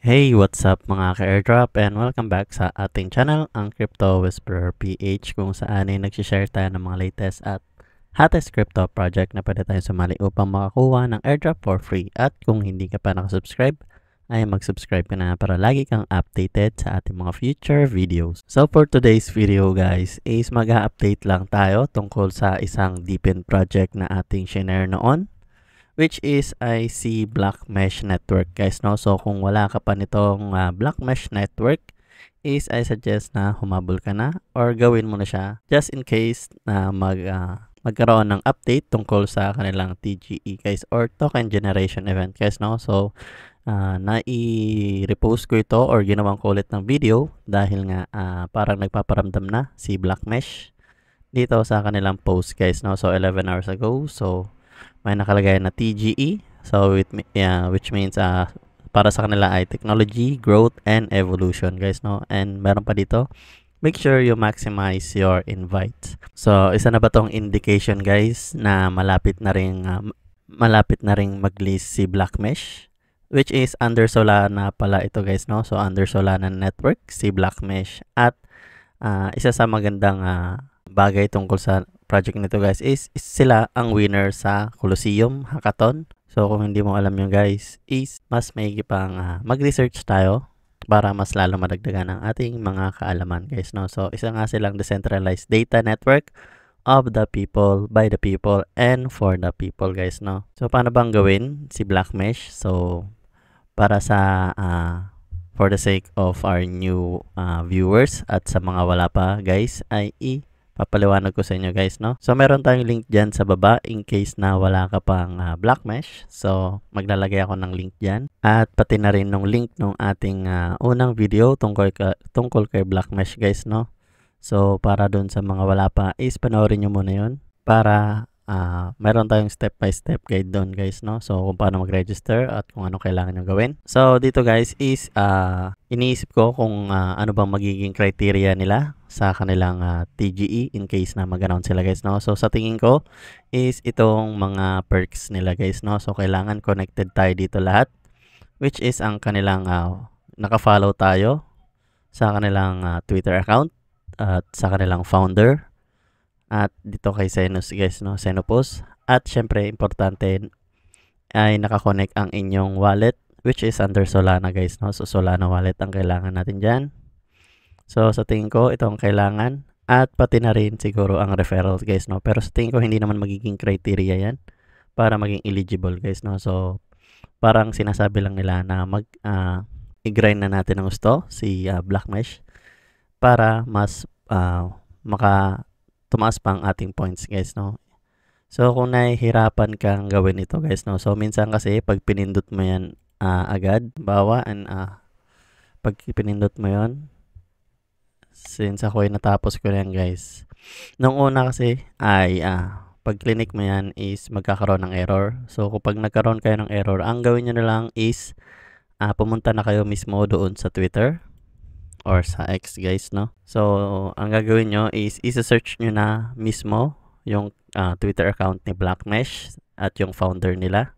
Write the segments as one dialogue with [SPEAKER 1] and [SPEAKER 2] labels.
[SPEAKER 1] Hey, what's up mga ka-airdrop and welcome back sa ating channel, ang Crypto Whisperer PH, kung saan ay nagsishare tayo ng mga latest at hottest crypto project na pwede tayong sumali upang makakuha ng airdrop for free. At kung hindi ka pa nakasubscribe, ay mag-subscribe ka na para lagi kang updated sa ating mga future videos. So for today's video guys, is mag-update lang tayo tungkol sa isang deepen project na ating shinare noon, which is I see Black Mesh Network guys, no? So kung wala ka pa nitong Black Mesh Network, is I suggest na humabol ka na or gawin mo na siya just in case na magkaroon ng update tungkol sa kanilang TGE guys, or token generation event guys, no? So nai-repost ko ito or ginawang ko ulit ng video dahil nga parang nagpaparamdam na si Black Mesh dito sa kanilang post guys, no? So 11 hours ago, so may nakalagay na TGE, so which means para sa kanila ay technology, growth, and evolution guys, no? And meron pa dito, make sure you maximize your invites. So isa na ba tong indication guys na malapit na ring mag-list si Black Mesh, which is under Solana pala ito guys, no? So under Solana network si Black Mesh, at isa sa magandang bagay tungkol sa project nito guys is sila ang winner sa Colosseum Hackathon. So kung hindi mo alam yun guys, is mas maigi pang mag-research tayo para mas lalo madagdagan ang ating mga kaalaman guys, no? So isa nga silang decentralized data network of the people, by the people, and for the people guys, no? So paano bang gawin si Black Mesh? So para sa for the sake of our new viewers at sa mga wala pa guys, ay papaliwanag ko sa inyo guys, no? So meron tayong link dyan sa baba in case na wala ka pang Black Mesh. So maglalagay ako ng link dyan, at pati na rin ng link ng ating unang video tungkol kay Black Mesh guys, no? So para dun sa mga wala pa is panoorin nyo muna yun para meron tayong step by step guide doon guys, no? So kung paano mag-register at kung ano kailangan nyo gawin. So dito guys is iniisip ko kung ano bang magiging criteria nila sa kanilang TGE in case na mag-announce sila guys, no? So sa tingin ko is itong mga perks nila guys, no? So kailangan connected tayo dito lahat, which is ang kanilang naka-follow tayo sa kanilang Twitter account at sa kanilang founder, at dito kay Xenos guys, no? Xenopus. At syempre importante ay nakakonect ang inyong wallet, which is under Solana guys, no? So Solana wallet ang kailangan natin dyan. So sa tingin ko ito ang kailangan, at pati na rin siguro ang referrals guys, no? Pero sa tingin ko hindi naman magiging criteria yan para maging eligible guys, no? So parang sinasabi lang nila na i-grind na natin ng gusto si Black Mesh para mas tumaas pa ang ating points guys, no? So kung nahihirapan kang gawin ito guys, no? So minsan kasi pag pinindot mo yan agad, pag pinindot mo yon, since ako ay natapos ko yan guys, nung una kasi ay pag clinic mo yan is magkakaroon ng error. So kapag nagkaroon kayo ng error, ang gawin nyo na lang is pumunta na kayo mismo doon sa Twitter or sa X guys, no? So ang gagawin nyo is isa-search nyo na mismo yung Twitter account ni Black Mesh at yung founder nila.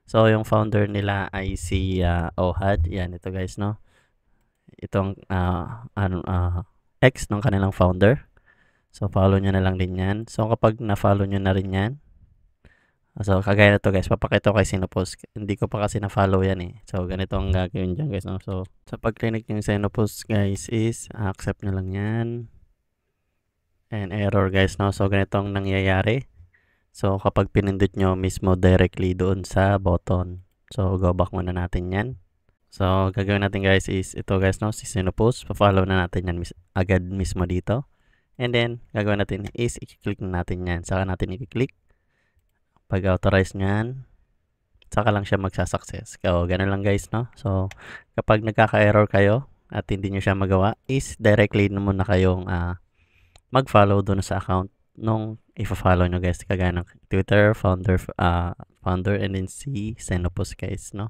[SPEAKER 1] So yung founder nila ay si Ohad, yan ito guys, no? Itong X ng kanilang founder. So follow nyo na lang din yan. So kapag na-follow nyo na rin yan, so kagaya na to guys, papakita ko kay Xenopus. Hindi ko pa kasi na-follow yan eh. So ganito ang gagawin dyan guys, no? So sa pag-clinic yung Xenopus guys is accept na lang yan. And error guys, no? So ganito ang nangyayari. So kapag pinindot nyo mismo directly doon sa button. So go back muna natin yan. So gagawin natin guys is ito guys, no? Si Xenopus, pa-follow na natin yan agad mismo dito. And then gagawin natin is i-click na natin yan. Saka natin i-click. Pag-authorize nyan, saka lang siya magsasucess. So, ganun lang guys, no? So, kapag nagkaka-error kayo at hindi nyo siya magawa, is directly naman na kayong mag-follow doon sa account nung i-follow nyo guys. Kagaya ng Twitter, founder, and then si Xenopus guys, no?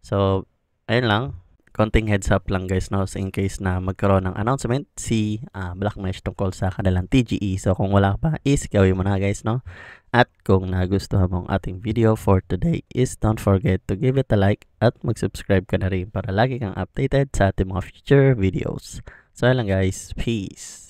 [SPEAKER 1] So, ayun lang. konting heads up lang guys, no, so in case na magkaroon ng announcement si Blackmesh tungkol sa kanilang TGE. So kung wala pa is gawin mo na guys, no. At kung nagustuhan mong ating video for today is don't forget to give it a like at mag-subscribe ka na rin para lagi kang updated sa ating mga future videos. So yun lang guys, peace!